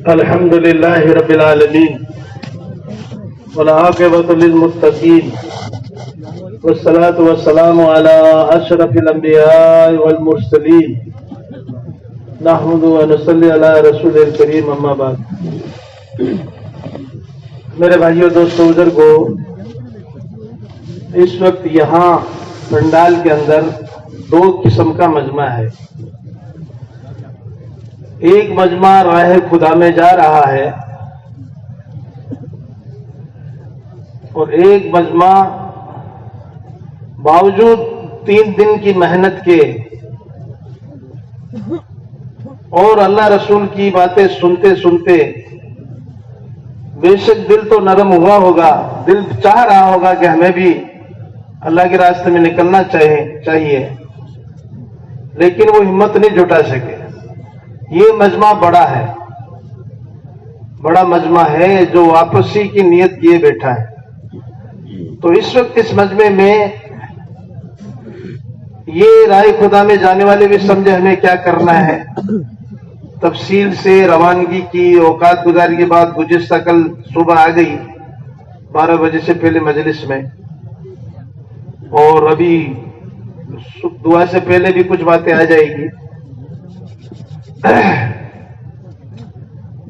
الحمد لله رب العالمين والعاقبة للمتقين والصلاة والسلام على أشرف الأنبياء والمرسلين نحمد ونصلي على رسول الكريم اما بعد. میرے بھائیوں دوستوں بزرگوں، اس وقت یہاں پنڈال کے اندر دو قسم کا مجمع ہے. ایک مجمع راہ خدا میں جا رہا ہے اور ایک مجمع باوجود 3 دن کی محنت کے اور اللہ رسول کی باتیں سنتے سنتے بے شک دل تو نرم ہوا ہوگا، دل چاہ رہا ہوگا کہ ہمیں بھی اللہ کے راستے میں نکلنا چاہیے، لیکن وہ ہمت نہیں جٹا سکے. یہ مجمع بڑا ہے، بڑا مجمع ہے جو واپسی کی نیت کیے بیٹھا ہے. تو اس وقت اس مجمع میں یہ رائے خدا میں جانے والے بھی سمجھے ہمیں کیا کرنا ہے. تفصیل سے روانگی کی اوقات گزاری کے بعد گزشتہ کل صبح آ گئی 12 بجے سے پہلے مجلس میں، اور ابھی دعا سے پہلے بھی کچھ باتیں آ جائے گی.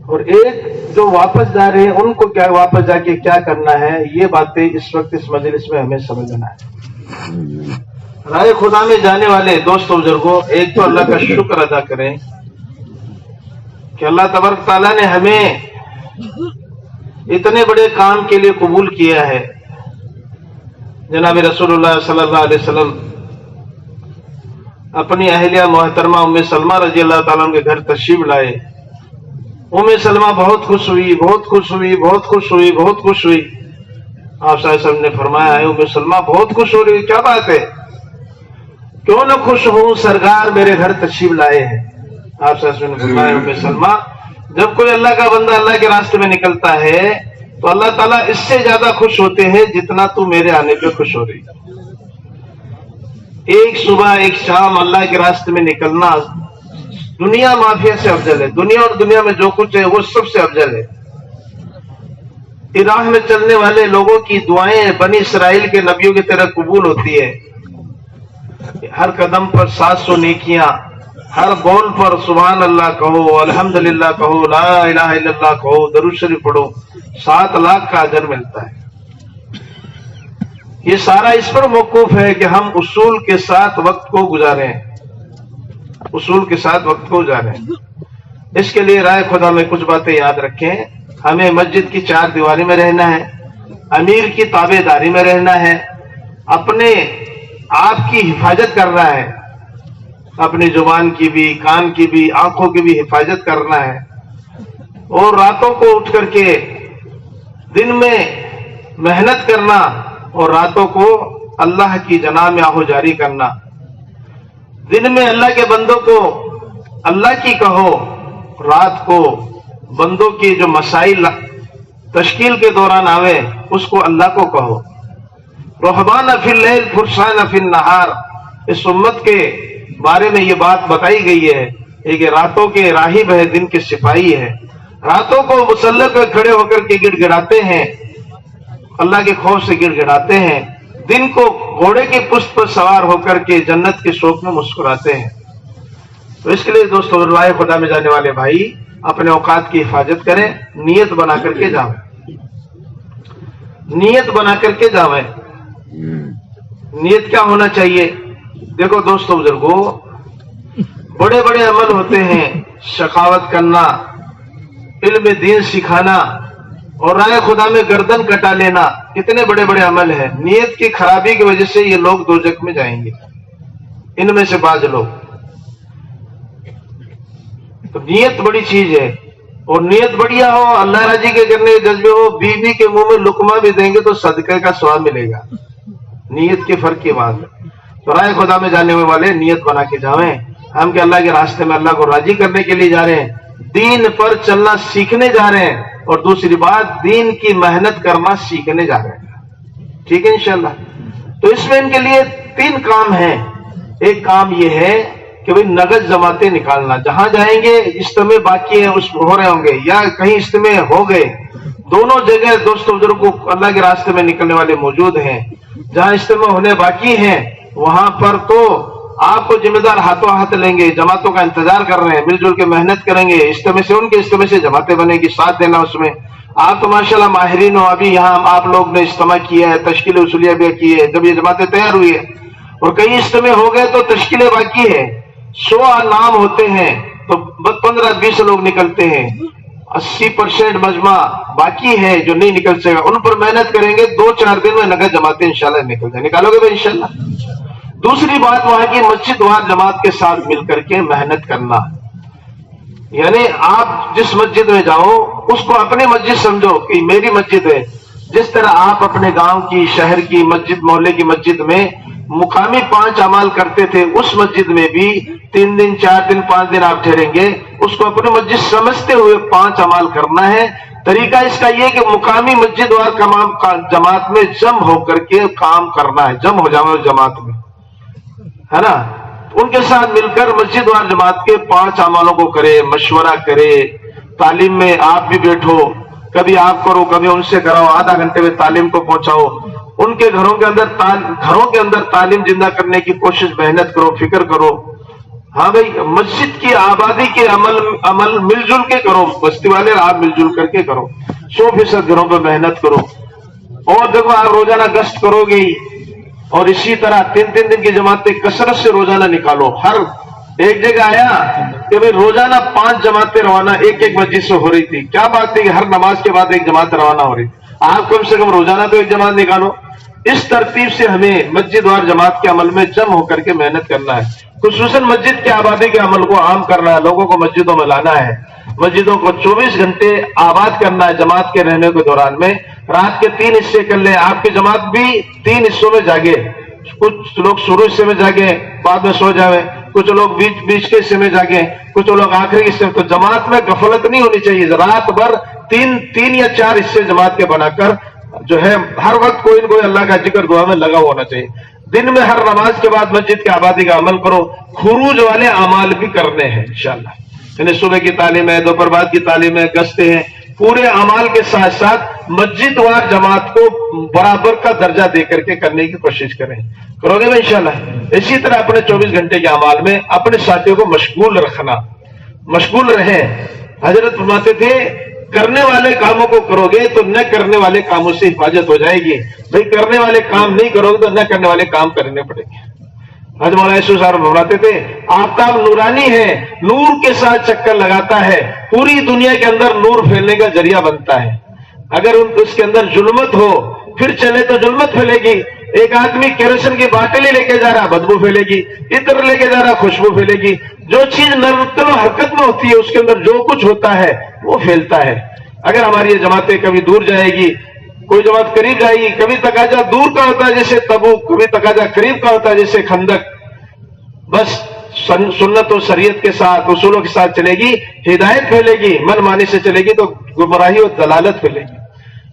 اور ایک جو واپس جا رہے ہیں ان کو کیا واپس جا کے کیا کرنا ہے، یہ باتیں اس وقت اس مجلس میں ہمیں سمجھنا ہے. رائے خدا میں جانے والے دوستوں بزرگوں، ایک تو اللہ کا شکر ادا کریں کہ اللہ تبارک تعالیٰ نے ہمیں اتنے بڑے کام کے لیے قبول کیا ہے. جناب رسول اللہ صلی اللہ علیہ وسلم اپنی اہلیہ محترمہ ام سلمہ رضی اللہ تعالیٰ عنہ کے گھر تشریف لائے. ام سلمہ بہت خوش ہوئی. آپ صلی اللہ علیہ وسلم نے فرمایا، ام سلمہ بہت خوش ہو رہی، کیا بات ہے؟ کیوں نہ خوش ہوں، سرکار میرے گھر تشریف لائے ہیں. آپ صلی اللہ علیہ وسلم نے فرمایا، ام سلمہ جب کوئی اللہ کا بندہ اللہ کے راستے میں نکلتا ہے تو اللہ تعالیٰ اس سے زیادہ خوش ہوتے ہیں جتنا تو میرے آنے پہ خوش ہو رہی. ایک صبح ایک شام اللہ کے راستے میں نکلنا دنیا مافیا سے افضل ہے. دنیا اور دنیا میں جو کچھ ہے وہ سب سے افضل ہے. راہ میں چلنے والے لوگوں کی دعائیں بنی اسرائیل کے نبیوں کی طرح قبول ہوتی ہے. ہر قدم پر 700 نیکیاں، ہر بول پر سبحان اللہ کہو، الحمدللہ کہو، لا الہ الا اللہ کہو، درود شریف پڑھو، 7 لاکھ کا اجر ملتا ہے. یہ سارا اس پر موقوف ہے کہ ہم اصول کے ساتھ وقت کو گزاریں. اس کے لیے رائے خدا میں کچھ باتیں یاد رکھیں. ہمیں مسجد کی 4 دیواری میں رہنا ہے، امیر کی تابع داری میں رہنا ہے، اپنے آپ کی حفاظت کرنا ہے، اپنی زبان کی بھی، کان کی بھی، آنکھوں کی بھی حفاظت کرنا ہے، اور راتوں کو اٹھ کر کے دن میں محنت کرنا اور راتوں کو اللہ کی جناب میں آہو جاری کرنا. دن میں اللہ کے بندوں کو اللہ کی کہو، رات کو بندوں کی جو مسائل تشکیل کے دوران آوے اس کو اللہ کو کہو. رہبان فی اللیل فرسان فی النہار، اس امت کے بارے میں یہ بات بتائی گئی ہے کہ راتوں کے راہب ہے، دن کے سپاہی ہے. راتوں کو مسلح پہ کھڑے ہو کر کے گڑ گڑاتے ہیں، اللہ کے خوف سے گڑ گڑاتے ہیں. دن کو گھوڑے کی پشت پر سوار ہو کر کے جنت کے شوق میں مسکراتے ہیں. تو اس کے لیے دوستوں رائے خدا میں جانے والے بھائی اپنے اوقات کی حفاظت کریں، نیت بنا کر کے جاویں. نیت کیا ہونا چاہیے؟ دیکھو دوستوں بزرگوں، بڑے بڑے عمل ہوتے ہیں، شقاوت کرنا، علم دین سکھانا اور رائے خدا میں گردن کٹا لینا، کتنے بڑے بڑے عمل ہیں. نیت کی خرابی کی وجہ سے یہ لوگ دوزخ میں جائیں گے، ان میں سے بعض لوگ. تو نیت بڑی چیز ہے، اور نیت بڑھیا ہو، اللہ راضی کے کرنے کے جذبے ہو، بیوی کے منہ میں لقمہ بھی دیں گے تو صدقے کا ثواب ملے گا. نیت کے فرق کی بات ہے. تو رائے خدا میں جانے والے نیت بنا کے جاویں. ہم کہ اللہ کے راستے میں اللہ کو راضی کرنے کے لیے جا رہے ہیں، دین پر چلنا سیکھنے جا رہے ہیں، اور دوسری بات دین کی محنت کرنا سیکھنے جا رہے ہیں. ٹھیک ہے انشاءاللہ. تو اس میں ان کے لیے 3 کام ہیں. ایک کام یہ ہے کہ بھئی نقد جماعتیں نکالنا، جہاں جائیں گے اجتماع باقی ہیں اس ہو رہے ہوں گے یا کہیں اجتماع ہو گئے، دونوں جگہ دوست بزرگوں کو اللہ کے راستے میں نکلنے والے موجود ہیں، جہاں اجتماع ہونے باقی ہیں وہاں پر تو آپ کو ذمہ دار ہاتھوں ہاتھ لیں گے، جماعتوں کا انتظار کر رہے ہیں، مل جل کے محنت کریں گے، اجتماع سے ان کے اجتماع سے جماعتیں بنے گی، ساتھ دینا اس میں۔ آپ تو ماشاءاللہ ماہرین ہو، ابھی یہاں آپ لوگ نے اجتماع کیا ہے، تشکیل اصولیہ بھی کی ہے، جب یہ جماعتیں تیار ہوئی ہے اور کئی اجتماع ہو گئے تو تشکیلیں باقی ہے، 100 نام ہوتے ہیں تو 15-20 لوگ نکلتے ہیں، 80% مجمع باقی ہے جو نہیں نکل سکے، ان پر محنت کریں گے، 2-4 دن میں نقد جماعتیں انشاءاللہ نکل جائیں، نکالو گے بھائی انشاءاللہ۔ دوسری بات وہاں کی مسجد وار جماعت کے ساتھ مل کر کے محنت کرنا، یعنی آپ جس مسجد میں جاؤ اس کو اپنی مسجد سمجھو کہ میری مسجد ہے، جس طرح آپ اپنے گاؤں کی، شہر کی مسجد، محلے کی مسجد میں مقامی 5 اعمال کرتے تھے، اس مسجد میں بھی 3 دن 4 دن 5 دن آپ ٹھہریں گے، اس کو اپنی مسجد سمجھتے ہوئے 5 اعمال کرنا ہے۔ طریقہ اس کا یہ کہ مقامی مسجد وار جماعت میں جم ہو کر کے کام کرنا ہے، جم ہو جاؤ جماعت میں، ہے نا، ان کے ساتھ مل کر مسجد وار جماعت کے 5 اعمالوں کو کرے، مشورہ کرے، تعلیم میں آپ بھی بیٹھو، کبھی آپ کرو کبھی ان سے کراؤ، آدھا گھنٹے میں تعلیم کو پہنچاؤ، ان کے گھروں کے اندر تعلیم زندہ کرنے کی کوشش، محنت کرو، فکر کرو۔ ہاں بھائی، مسجد کی آبادی کے عمل مل جل کے کرو، بستی والے آپ مل جل کر کے کرو، 100% گھروں پہ محنت کرو، اور دیکھو آپ روزانہ گشت کرو گے، اور اسی طرح 3 دن کی جماعتیں کثرت سے روزانہ نکالو۔ ہر ایک جگہ آیا کہ بھئی روزانہ 5 جماعتیں روانہ ایک مسجد سے ہو رہی تھی، کیا بات تھی کہ ہر نماز کے بعد ایک جماعت روانہ ہو رہی تھی، آپ کم سے کم روزانہ تو ایک جماعت نکالو۔ اس ترتیب سے ہمیں مسجد وار جماعت کے عمل میں جم ہو کر کے محنت کرنا ہے، خصوصاً مسجد کی آبادی کے عمل کو عام کرنا ہے، لوگوں کو مسجدوں میں لانا ہے، مسجدوں کو 24 گھنٹے آباد کرنا ہے۔ جماعت کے رہنے کے دوران میں رات کے 3 حصے کر لیں، آپ کی جماعت بھی 3 حصوں میں جاگے، کچھ لوگ شروع حصے میں جاگے بعد میں سو جاوے، کچھ لوگ بیچ کے حصے میں جاگے، کچھ لوگ آخری حصے میں، تو جماعت میں غفلت نہیں ہونی چاہیے، رات بھر 3 یا 4 حصے جماعت کے بنا کر جو ہے ہر وقت کوئی نہ کوئی اللہ کا ذکر دعا میں لگا ہونا چاہیے۔ دن میں ہر نماز کے بعد مسجد کی آبادی کا عمل کرو، خروج والے اعمال بھی کرنے ہیں انشاءاللہ، یعنی صبح کی تعلیم ہے، دوپہر بعد کی تعلیم ہے، گشتے ہیں، پورے اعمال کے ساتھ ساتھ مسجد وار جماعت کو برابر کا درجہ دے کر کے کرنے کی کوشش کریں، کرو گے نا انشاءاللہ۔ اسی طرح اپنے 24 گھنٹے کے اعمال میں اپنے ساتھیوں کو مشغول رکھنا، مشغول رہیں۔ حضرت فرماتے تھے کرنے والے کاموں کو کرو گے تو نہ کرنے والے کاموں سے حفاظت ہو جائے گی، بھائی کرنے والے کام نہیں کرو گے تو نہ کرنے والے کام کرنے پڑیں گے۔ حضرت مولانا یوسف صاحب فرماتے تھے آفتاب نورانی ہے، نور کے ساتھ چکر لگاتا ہے، پوری دنیا کے اندر نور پھیلنے کا ذریعہ بنتا ہے، اگر اس کے اندر ظلمت ہو پھر چلے تو ظلمت پھیلے گی۔ ایک آدمی کیروسن کی باٹلیں لے کے جا رہا بدبو پھیلے گی، عطر لے کے جا رہا خوشبو پھیلے گی۔ جو چیز نرتل و حرکت میں ہوتی ہے اس کے اندر جو کچھ ہوتا ہے وہ پھیلتا ہے۔ اگر ہماری یہ جماعتیں کبھی دور جائے گی، کوئی جماعت قریب جائے گی، کبھی تقاضا دور کا ہوتا ہے جیسے تبوک، کبھی تقاضا قریب کا ہوتا ہے جیسے خندق، بس سنت و شریعت کے ساتھ اصولوں کے ساتھ چلے گی، ہدایت پھیلے گی، من مانی سے چلے گی تو گمراہی اور دلالت پھیلے گی۔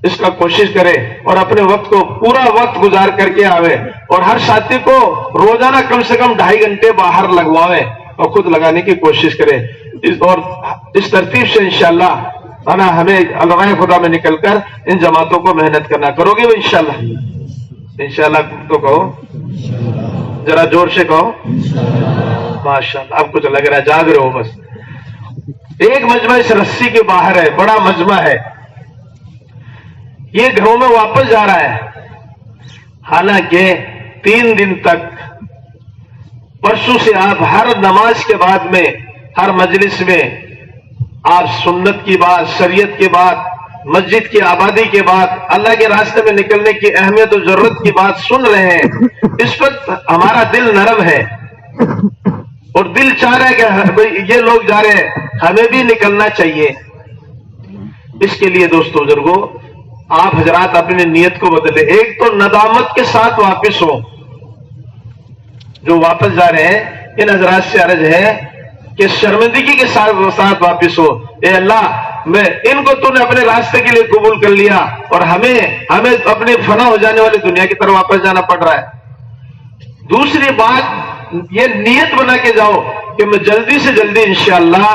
اس کا کوشش کرے اور اپنے وقت کو پورا وقت گزار کر کے آوے، اور ہر ساتھی کو روزانہ کم سے کم 2.5 گھنٹے باہر لگواوے اور خود لگانے کی کوشش کرے۔ اور اس ترتیب سے انشاءاللہ ہمیں راہ خدا میں نکل کر ان جماعتوں کو محنت کرنا، کرو گے وہ انشاءاللہ؟ انشاءاللہ تو کہو، ذرا زور سے کہو ماشاءاللہ۔ اب کچھ لگ رہا ہے جاگ رہے ہو بس۔ ایک مجمع اس رسی کے باہر ہے، بڑا مجمع ہے، یہ گھروں میں واپس جا رہا ہے، حالانکہ 3 دن تک پرسوں سے آپ ہر نماز کے بعد میں ہر مجلس میں آپ سنت کی بات، شریعت کی بات، مسجد کی آبادی کے بعد اللہ کے راستے میں نکلنے کی اہمیت و ضرورت کی بات سن رہے ہیں۔ اس وقت ہمارا دل نرم ہے اور دل چاہ رہا ہے کہ یہ لوگ جا رہے ہیں ہمیں بھی نکلنا چاہیے۔ اس کے لیے دوستو بزرگوں آپ حضرات اپنی نیت کو بدلے، ایک تو ندامت کے ساتھ واپس ہو، جو واپس جا رہے ہیں ان حضرات سے عرض ہے کہ شرمندگی کے ساتھ واپس ہو، اے اللہ میں ان کو تو نے اپنے راستے کے لیے قبول کر لیا اور ہمیں اپنے فنا ہو جانے والی دنیا کی طرف واپس جانا پڑ رہا ہے۔ دوسری بات یہ نیت بنا کے جاؤ کہ میں جلدی سے جلدی انشاءاللہ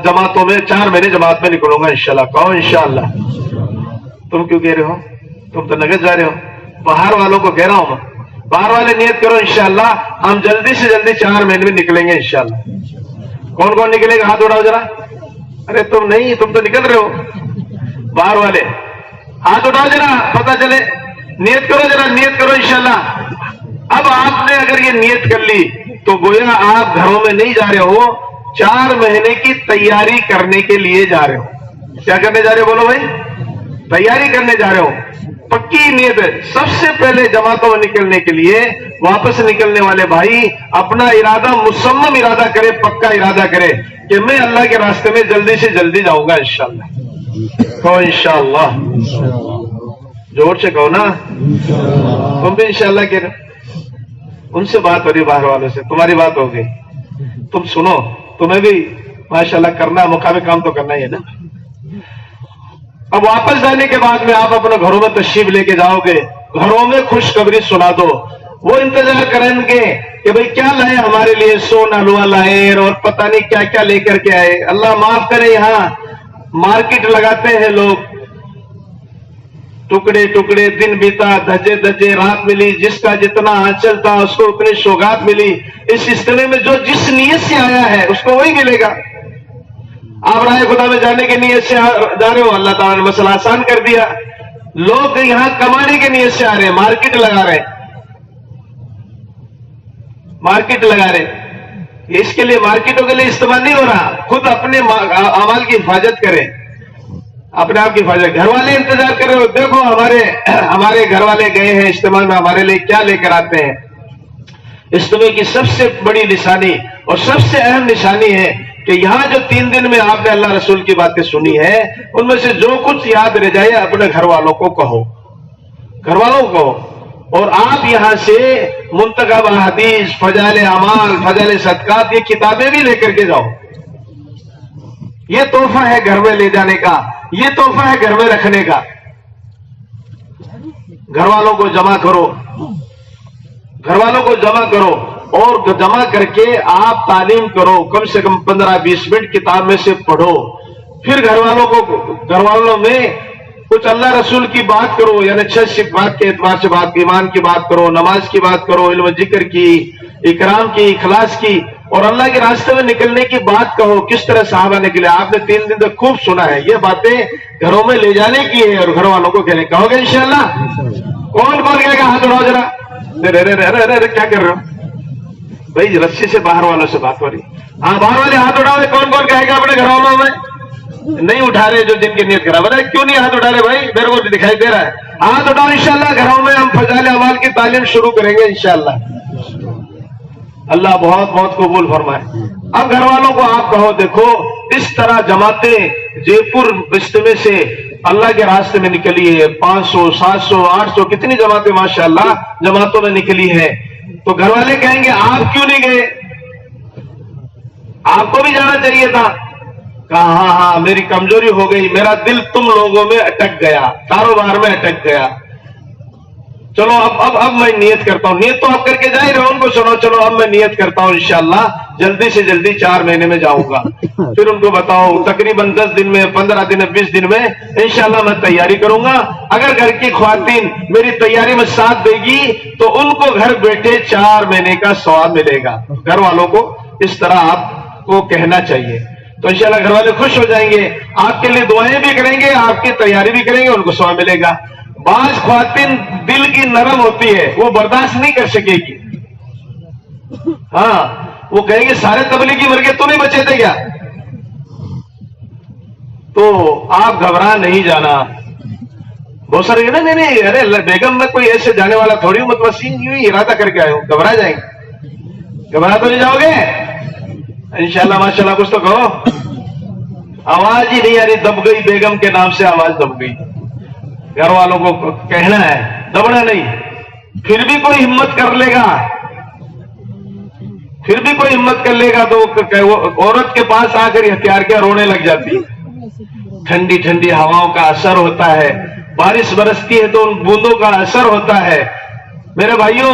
جماعتوں میں 4 مہینے جماعت میں نکلوں گا انشاءاللہ. کہو انشاءاللہ. تم کیوں کہہ رہے ہو؟ تم تو نگد جا رہے ہو. باہر والوں کو کہہ رہا ہوں میں، باہر والے نیت کرو انشاءاللہ ہم جلدی سے جلدی 4 مہینے میں نکلیں گے انشاءاللہ. کون کون نکلے گا؟ ہاتھ اٹھاؤ ذرا. ارے تم نہیں، تم تو نکل رہے ہو. باہر والے ہاتھ اٹھاؤ ذرا، پتہ چلے. نیت کرو ذرا، نیت کرو انشاءاللہ. اب آپ نے اگر یہ نیت کر لی تو گویا آپ گھروں میں نہیں جا رہے ہو، 4 مہینے کی تیاری کرنے کے لیے جا رہے ہو. کیا کرنے جا رہے ہو؟ بولو بھائی. تیاری کرنے جا رہے ہو. پکی نیت ہے. سب سے پہلے جماعتوں میں نکلنے کے لیے واپس نکلنے والے بھائی اپنا ارادہ مصمم ارادہ کرے، پکا ارادہ کرے کہ میں اللہ کے راستے میں جلدی سے جلدی جاؤں گا انشاءاللہ. کہو انشاءاللہ. زور سے کہو نا. تم بھی انشاءاللہ کہہ رہے. ان سے بات ہو رہی باہر والوں سے، تمہاری بات ہو گئی. تم سنو، تمہیں بھی ماشاءاللہ کرنا، مقامی کام تو کرنا ہی ہے نا. اب واپس جانے کے بعد میں آپ اپنے گھروں میں تشریف لے کے جاؤ گے، گھروں میں خوشخبری سنا دو. وہ انتظار کریں گے کہ بھئی کیا لائے ہمارے لیے، سونا حلوہ لائے اور پتہ نہیں کیا کیا لے کر کے آئے. اللہ معاف کرے، یہاں مارکیٹ لگاتے ہیں لوگ، ٹکڑے ٹکڑے دن بیتا، دھجے دھجے رات ملی، جس کا جتنا آنچل تھا اس کو اتنی سوگات ملی. اس اجتماع میں جو جس نیت سے آیا ہے اس کو وہی ملے گا. آپ راہ خدا میں جانے کی نیت سے جا رہے ہو، اللہ تعالیٰ نے مسئلہ آسان کر دیا. لوگ یہاں کمانے کی نیت سے آ رہے ہیں، مارکیٹ لگا رہے ہیں، مارکیٹ لگا رہے ہیں. اس کے لیے مارکیٹوں کے لیے استعمال نہیں ہو رہا. خود اپنے اعمال کی حفاظت کریں، اپنے آپ کی حفاظت. گھر والے انتظار کر رہے ہو، دیکھو ہمارے گھر والے گئے ہیں اجتماع میں، ہمارے لیے کیا لے کر آتے ہیں. اجتماع کی سب سے بڑی نشانی اور سب سے اہم نشانی ہے کہ یہاں جو 3 دن میں آپ نے اللہ رسول کی باتیں سنی ہے، ان میں سے جو کچھ یاد رہ جائے اپنے گھر والوں کو کہو، گھر والوں کو. اور آپ یہاں سے منتخب احادیث، فضائل اعمال، فضائل صدقات، یہ کتابیں بھی لے کر کے جاؤ. یہ تحفہ ہے گھر میں لے جانے کا، یہ تحفہ ہے گھر میں رکھنے کا. گھر والوں کو جمع کرو، گھر والوں کو جمع کرو اور جمع کر کے آپ تعلیم کرو. کم سے کم 15-20 منٹ کتاب میں سے پڑھو. پھر گھر والوں میں کچھ اللہ رسول کی بات کرو، یعنی 6 بات کے اعتبار سے بات، ایمان کی بات کرو، نماز کی بات کرو، علم ذکر کی، اکرام کی، اخلاص کی، اور اللہ کے راستے میں نکلنے کی بات کہو. کس طرح صحابہ نکلے، آپ نے 3 دن تک خوب سنا ہے. یہ باتیں گھروں میں لے جانے کی ہے اور گھر والوں کو کہنے. کہو گے انشاءاللہ؟ کون کہے گا؟ ہاتھ اٹھاؤ ذرا. ارے کیا کر رہے ہو بھائی؟ رسی سے باہر والوں سے بات ہو رہی. ہاں باہر والے ہاتھ اٹھاؤ. کون کہے گا اپنے گھروں میں نہیں اٹھا رہے جو جن کی نیت کرا؟ بتائیں کیوں نہیں ہاتھ اٹھا رہے بھائی؟ میرے کو دکھائی دے رہا ہے. ہاتھ اٹھاؤ. انشاءاللہ گھروں میں ہم فضائل اعمال کی تعلیم شروع کریں گے انشاءاللہ. اللہ بہت بہت قبول فرمائے. اب گھر والوں کو آپ کہو، دیکھو اس طرح جماعتیں جے پور اجتماع سے اللہ کے راستے میں نکلی ہے. 500 700 800 کتنی جماعتیں ماشاءاللہ جماعتوں میں نکلی ہے. تو گھر والے کہیں گے آپ کیوں نہیں گئے؟ آپ کو بھی جانا چاہیے تھا. کہا ہاں میری کمزوری ہو گئی، میرا دل تم لوگوں میں اٹک گیا، کاروبار میں اٹک گیا. چلو اب میں نیت کرتا ہوں. نیت تو آپ کر کے جا ہی رہے ہو، ان کو سنو. چلو اب میں نیت کرتا ہوں انشاءاللہ جلدی سے جلدی 4 مہینے میں جاؤں گا. پھر ان کو بتاؤ تقریباً 10 دن میں، 15 دن میں، 20 دن میں انشاءاللہ میں تیاری کروں گا. اگر گھر کی خواتین میری تیاری میں ساتھ دے گی تو ان کو گھر بیٹھے 4 مہینے کا ثواب ملے گا. گھر والوں کو اس طرح آپ کو کہنا چاہیے. تو انشاءاللہ گھر والے خوش ہو جائیں گے، آپ کے لیے دعائیں بھی کریں گے، آپ کی تیاری بھی کریں گے، ان کو ثواب ملے گا. بعض خواتین دل کی نرم ہوتی ہے، وہ برداشت نہیں کر سکے گی. ہاں وہ کہیں گے سارے تبلیغی مر گئے تو نہیں بچے تھے کیا؟ تو آپ گھبرا نہیں جانا. بہت سارے نہیں ارے بیگم میں کوئی ایسے جانے والا تھوڑی ہوں، متوسین یوں ہی ارادہ کر کے آئے ہوں. گھبرا جائیں گے؟ گھبرا تو نہیں جاؤ گے انشاءاللہ. ماشاءاللہ کچھ تو کہو. آواز ہی نہیں آ رہی، دب گئی بیگم کے نام سے آواز دب گئی. گھر والوں کو کہنا ہے، دبنا نہیں. پھر بھی کوئی ہمت کر لے گا، پھر بھی کوئی ہمت کر لے گا تو عورت کے پاس آ کر ہتھیار کیا رونے لگ جاتی. ٹھنڈی ٹھنڈی ہواؤں کا اثر ہوتا ہے، بارش برستی ہے تو ان بوندوں کا اثر ہوتا ہے. میرے بھائیوں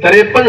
53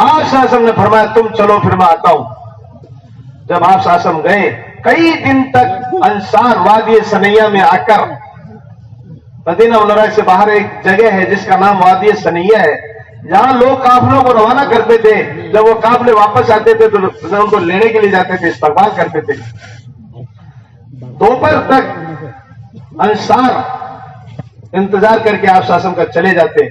آپ صلی اللہ علیہ وسلم نے فرمایا تم چلو پھر میں آتا ہوں. جب آپ صلی اللہ علیہ وسلم گئے کئی دن تک انصار وادی سنیہ میں آ کر، مدینہ منورہ سے باہر ایک جگہ ہے جس کا نام وادی سنیہ ہے، جہاں لوگ قافلوں کو روانہ کرتے تھے. جب وہ قافلے واپس آتے تھے تو ان کو لینے کے لیے جاتے تھے، استقبال کرتے تھے. دوپہر تک انصار انتظار کر کے آپ صلی اللہ علیہ وسلم کا چلے جاتے.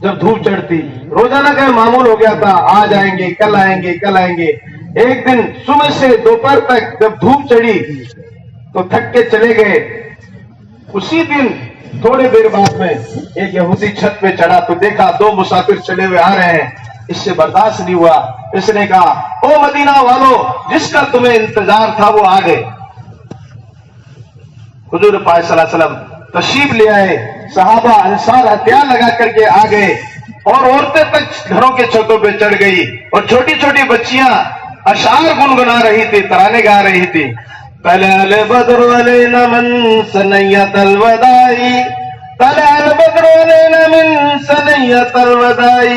جب دھوپ چڑھتی، روزانہ کا معمول ہو گیا تھا، آج آئیں گے، کل آئیں گے، کل آئیں گے. ایک دن صبح سے دوپہر تک جب دھوپ چڑھی تو تھک کے چلے گئے. اسی دن تھوڑے دیر بعد میں ایک یہودی چھت پہ چڑھا تو دیکھا دو مسافر چلے ہوئے آ رہے ہیں. اس سے برداشت نہیں ہوا، اس نے کہا او مدینہ والو، جس کا تمہیں انتظار تھا وہ آ گئے. حضور پاک صلی اللہ علیہ وسلم تشریف لے آئے. صحابہ انصار ہتھیار لگا کر کے آ گئے اور عورتیں تک گھروں کے چھتوں پہ چڑھ گئی اور چھوٹی چھوٹی بچیاں اشعار گنگنا رہی تھی، ترانے گا رہی تھی. طلع البدر علينا من ثنية الوداع، طلع البدر علينا من ثنية الوداع،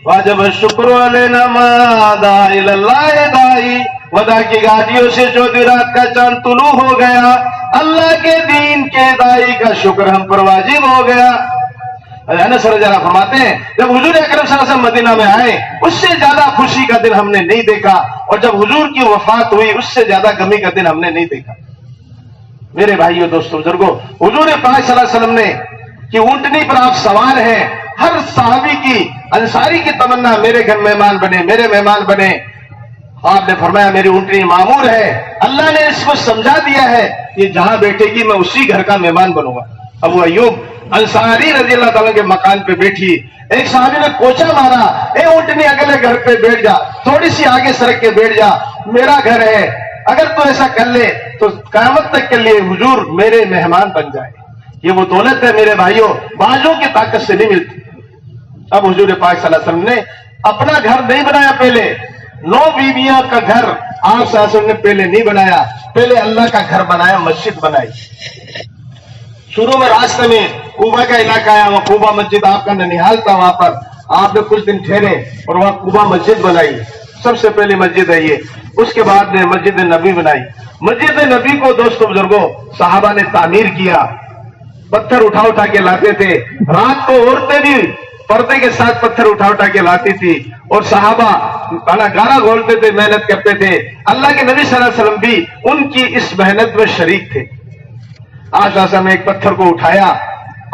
واجب الشکر علينا ما دعا الى الله داعی. ودا کی گاڑیوں سے جو رات کا چاند طلوع ہو گیا، اللہ کے دین کے داعی کا شکر ہم پر واجب ہو گیا. انس رضی اللہ فرماتے ہیں جب حضور اکرم صلی اللہ علیہ وسلم مدینہ میں آئے اس سے زیادہ خوشی کا دن ہم نے نہیں دیکھا، اور جب حضور کی وفات ہوئی اس سے زیادہ غمی کا دن ہم نے نہیں دیکھا. میرے بھائیوں دوستوں بزرگوں، حضور پاک صلی اللہ علیہ وسلم نے کہ اونٹنی پر آپ سوار ہیں، ہر صحابی کی انصاری کی تمنا میرے گھر مہمان بنے، میرے مہمان بنے. آپ نے فرمایا میری اونٹنی معمور ہے، اللہ نے اس کو سمجھا دیا ہے کہ جہاں بیٹھے گی میں اسی گھر کا مہمان بنوں گا. ابو ایوب انصاری رضی اللہ تعالیٰ کے مکان پہ بیٹھی، ایک صحابی نے کوچا مارا، اے اونٹنی اگلے گھر پہ بیٹھ جا، تھوڑی سی آگے سرک کے بیٹھ جا، میرا گھر ہے، اگر تو ایسا کر لے تو قیامت تک کے لیے حضور میرے مہمان بن جائے. یہ وہ دولت ہے میرے بھائیوں، بازوں کی طاقت سے نہیں ملتی. اب حضور پاک صلی اللہ علیہ وسلم نے اپنا گھر نہیں بنایا، پہلے 9 بیویاں کا گھر آپ صلی اللہ علیہ وسلم نے پہلے نہیں بنایا، پہلے اللہ کا گھر بنایا، مسجد بنائی. شروع میں راستے میں کوبا کا علاقہ آیا، وہاں کوبا مسجد آپ کا ننیحال تھا، وہاں پر آپ نے کچھ دن ٹھہرے اور وہاں کوبا مسجد بنائی. سب سے پہلی مسجد ہے یہ. اس کے بعد نے مسجد نبی بنائی. مسجد نبی کو دوستوں بزرگوں صحابہ نے تعمیر کیا، پتھر اٹھا اٹھا کے لاتے تھے. رات کو عورتیں بھی پردے کے ساتھ پتھر اٹھا اٹھا کے لاتی تھی اور صحابہ گانا گھولتے تھے، محنت کرتے تھے. اللہ کے نبی صلی اللہ علیہ وسلم بھی ان کی اس محنت میں شریک تھے. آج نے ایک پتھر کو اٹھایا،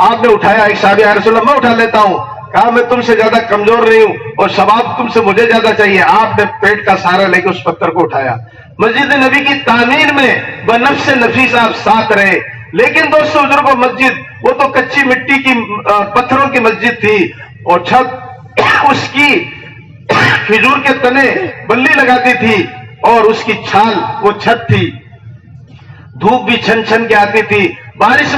آپ نے اٹھایا، ایک صحابی یا رسول اللہ میں اٹھا لیتا ہوں، کہا میں تم سے زیادہ کمزور نہیں ہوں اور ثواب تم سے مجھے زیادہ چاہیے. آپ نے پیٹ کا سہارا لے کے اس پتھر کو اٹھایا. مسجد نبی کی تعمیر میں بنفس نفیس آپ ساتھ رہے. لیکن دوستوں بزرگوں مسجد وہ تو کچی مٹی کی پتھروں کی مسجد تھی اور چھت اس کی کھجور کے تنے بلی لگاتی تھی اور اس کی چھال وہ چھت تھی. دھوپ بھی چھن چھن کے آتی تھی، بارش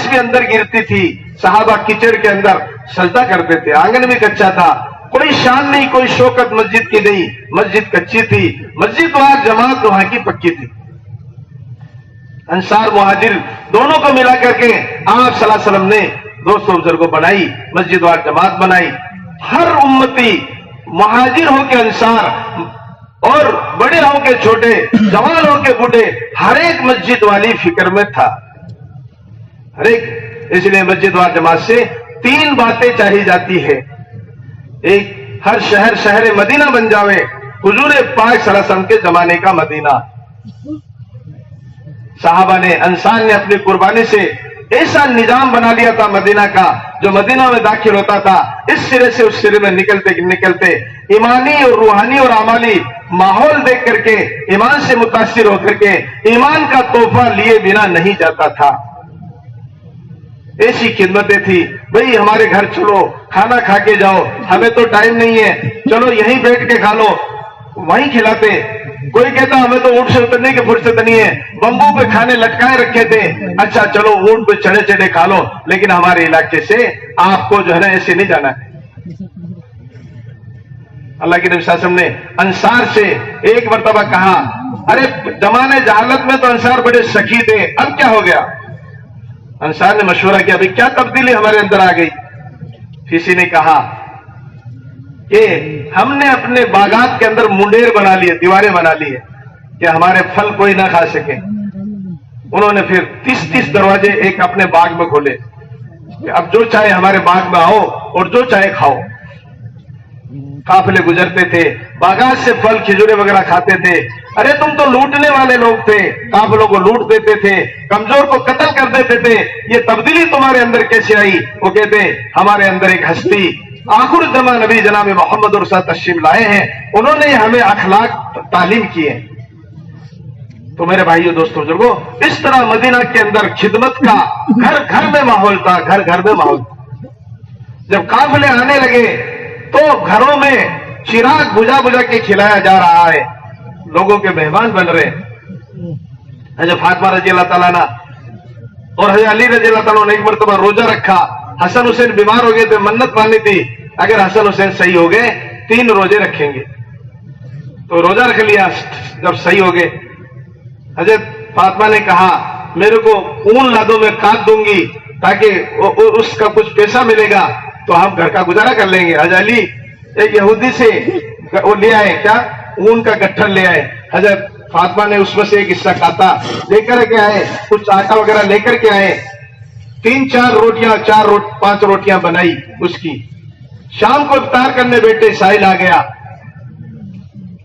بھی اندر گرتی تھی. صحابہ کچڑ کے اندر سجدہ کرتے تھے. آنگن بھی کچا تھا، کوئی شان نہیں، کوئی شوکت مسجد کی نہیں. مسجد کچی تھی، مسجد وہاں جماعت وہاں کی پکی تھی. انصار مہاجر دونوں کو ملا کر کے آپ صلی اللہ علیہ وسلم نے دوستوں بزرگوں بنائی، مسجد وار جماعت بنائی. ہر امتی مہاجر ہو کے انصار اور بڑے ہو کے چھوٹے، جوان ہو کے بوڑھے، ہر ایک مسجد والی فکر میں تھا. ہر ایک، اس لیے مسجد وار جماعت سے 3 باتیں چاہی جاتی ہے. ایک، ہر شہر مدینہ بن جاوے، حضور پاک صلی اللہ علیہ وسلم کے زمانے کا مدینہ. صحابہ نے، انصار نے اپنی قربانی سے ایسا نظام بنا لیا تھا مدینہ کا، جو مدینہ میں داخل ہوتا تھا اس سرے سے اس سرے میں نکلتے ایمانی اور روحانی اور عملی ماحول دیکھ کر کے، ایمان سے متاثر ہو کر کے ایمان کا تحفہ لیے بنا نہیں جاتا تھا. ایسی خدمتیں تھی. بھئی ہمارے گھر چلو، کھانا کھا کے جاؤ، ہمیں تو ٹائم نہیں ہے، چلو یہیں بیٹھ کے کھا لو، وہیں کھلاتے. کوئی کہتا ہمیں تو اونٹ سے اترنے کی فرصت نہیں ہے، بمبو پہ کھانے لٹکائے رکھے تھے، اچھا چلو اونٹ پہ چڑھے چڑھے کھا لو، لیکن ہمارے علاقے سے آپ کو جو ہے نا ایسے نہیں جانا ہے. اللہ کے نبی صلی اللہ علیہ وسلم نے انصار سے ایک مرتبہ کہا، ارے زمانے جہالت میں تو انصار بڑے سخی تھے، اب کیا ہو گیا؟ انصار نے مشورہ کیا، ابھی کیا تبدیلی ہمارے اندر آ گئی؟ کسی نے کہا کہ ہم نے اپنے باغات کے اندر منڈیر بنا لیے, دیواریں بنا لی ہے کہ ہمارے پھل کوئی نہ کھا سکے. انہوں نے پھر 30 دروازے ایک اپنے باغ میں کھولے کہ اب جو چاہے ہمارے باغ میں آؤ اور جو چاہے کھاؤ. قافلے گزرتے تھے, باغات سے پھل کھجورے وغیرہ کھاتے تھے. ارے تم تو لوٹنے والے لوگ تھے, قافلوں کو لوٹ دیتے تھے, کمزور کو قتل کر دیتے تھے, یہ تبدیلی تمہارے اندر کیسے آئی؟ وہ کہتے ہمارے اندر ایک ہستی آخر زمان نبی جناب محمد رسول تشریف لائے ہیں, انہوں نے ہمیں اخلاق تعلیم کی ہے. تو میرے بھائیوں دوستوں بزرگوں, اس طرح مدینہ کے اندر خدمت کا گھر گھر میں ماحول تھا, گھر گھر میں ماحول. جب قافلے آنے لگے تو گھروں میں چراغ بجھا بجھا کے کھلایا جا رہا ہے, لوگوں کے مہمان بن رہے. حضرت فاطمہ رضی اللہ تعالیٰ عنہ اور حضرت علی رضی اللہ تعالیٰ نے ایک مرتبہ روزہ رکھا. حسن حسین بیمار ہو گئے تھے, منت مانی تھی اگر حسن حسین صحیح ہو گئے 3 روزے رکھیں گے. تو روزہ رکھ لیا. جب صحیح ہو گئے, حضرت فاطمہ نے کہا میرے کو اون لا دو, میں کاٹ دوں گی تاکہ اس کا کچھ پیسہ ملے گا تو ہم گھر کا گزارا کر لیں گے. حضرت علی ایک یہودی سے وہ لے آئے, کیا اون کا گٹھر لے آئے. حضرت فاطمہ نے اس میں سے ایک حصہ کاٹا, لے کر کے آئے, کچھ آٹا وغیرہ لے کر کے آئے. 3-4 روٹیاں 5 روٹیاں بنائی اس کی. شام کو افطار کرنے بیٹھے, ساحل آ گیا.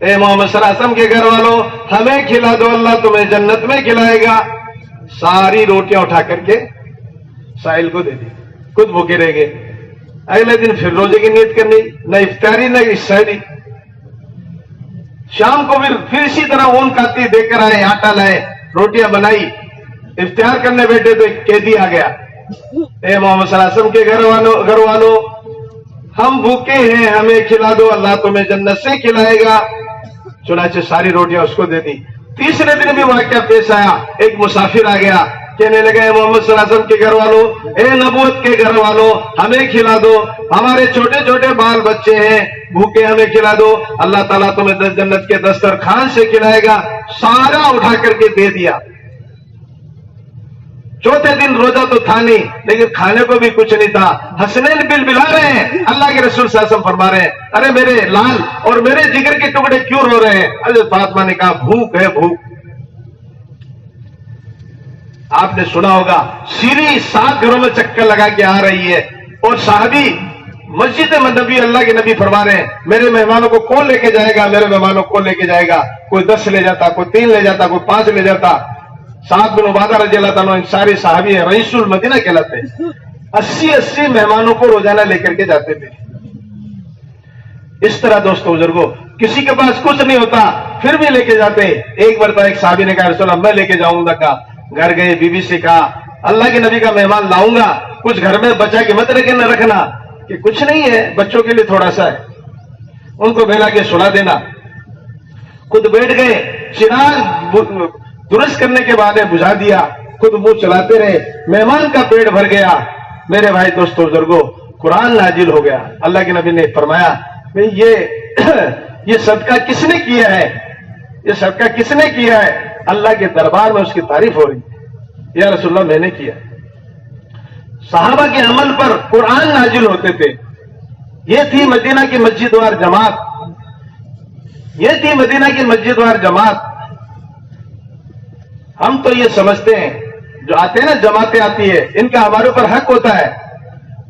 اے محمد صلی اللہ علیہ وسلم کے گھر والوں, ہمیں کھلا دو, اللہ تمہیں جنت میں کھلائے گا. ساری روٹیاں اٹھا کر کے ساحل کو دے دی, خود بھوکے رہ گئے. اگلے دن پھر روزے کی نیت کرنی, نہ افطاری نہ سحری. شام کو پھر اسی طرح اون کاتی دے کر آئے, آٹا لائے, روٹیاں بنائی. افطار کرنے بیٹھے تو ایک قیدی آ گیا. اے محمد صلی اللہ علیہ وسلم کے گھر والوں, ہم بھوکے ہیں, ہمیں کھلا دو, اللہ تمہیں جنت سے کھلائے گا. چنانچہ ساری روٹیاں اس کو دے دی. تیسرے دن بھی واقعہ پیش آیا, ایک مسافر آ گیا, کہنے لگا اے محمد صلی اللہ علیہ وسلم کے گھر والوں, اے نبوت کے گھر والوں, ہمیں کھلا دو, ہمارے چھوٹے چھوٹے بال بچے ہیں, بھوکے, ہمیں کھلا دو, اللہ تعالیٰ تمہیں جنت کے دسترخوان سے کھلائے گا. سارا اٹھا کر کے دے دیا. چوتھے دن روزہ تو تھا نہیں, لیکن کھانے کو بھی کچھ نہیں تھا. حسنین بل بلا رہے ہیں, اللہ کے رسول صلی اللہ علیہ وسلم فرما رہے ہیں ارے میرے لال اور میرے جگر کے ٹکڑے کیوں رو رہے ہیں؟ حضرت فاطمہ نے کہا بھوک ہے, بھوک. آپ نے سنا ہوگا سیری 7 گھروں میں چکر لگا کے آ رہی ہے, اور صحابی مسجد نبی, اللہ کے نبی فرما رہے ہیں میرے مہمانوں کو کون لے کے جائے گا, میرے مہمانوں کو کون لے کے جائے گا. کوئی 10 لے جاتا, کوئی 3 لے جاتا, کوئی 5 لے جاتا. سعد بن عبادہ رضی اللہ تعالیٰ انصاری صحابی ہیں, رئیس المدینہ کہلاتے ہیں. 80 مہمانوں کو روزانہ لے کر کے جاتے تھے. اس طرح دوستوں بزرگوں, کسی کے پاس کچھ نہیں ہوتا پھر بھی لے کے جاتے. ایک مرتبہ ایک صحابی نے کہا رسول اللہ میں لے کے جاؤں گا. کہا, گھر گئے, بیوی سے کہا اللہ کے نبی کا مہمان لاؤں گا, کچھ گھر میں بچا کے مت رکھنا کہ کچھ نہیں ہے, بچوں کے لیے تھوڑا سا ہے. ان کو بہلا کے سلا دینا. خود بیٹھ گئے, چراغ درست کرنے کے بعد بجھا دیا, خود منہ چلاتے رہے. مہمان کا پیٹ بھر گیا. میرے بھائی دوستوں بزرگوں, قرآن نازل ہو گیا. اللہ کے نبی نے فرمایا یہ صدقہ کس نے کیا ہے, یہ صدقہ کس نے کیا ہے؟ اللہ کے دربار میں اس کی تعریف ہو رہی ہے. یا رسول اللہ میں نے کیا. صحابہ کے عمل پر قرآن نازل ہوتے تھے. یہ تھی مدینہ کی مسجد وار جماعت, یہ تھی مدینہ کی مسجد وار جماعت. ہم تو یہ سمجھتے ہیں جو آتے ہیں نا, جماعتیں آتی ہے, ان کا ہمارے اوپر حق ہوتا ہے.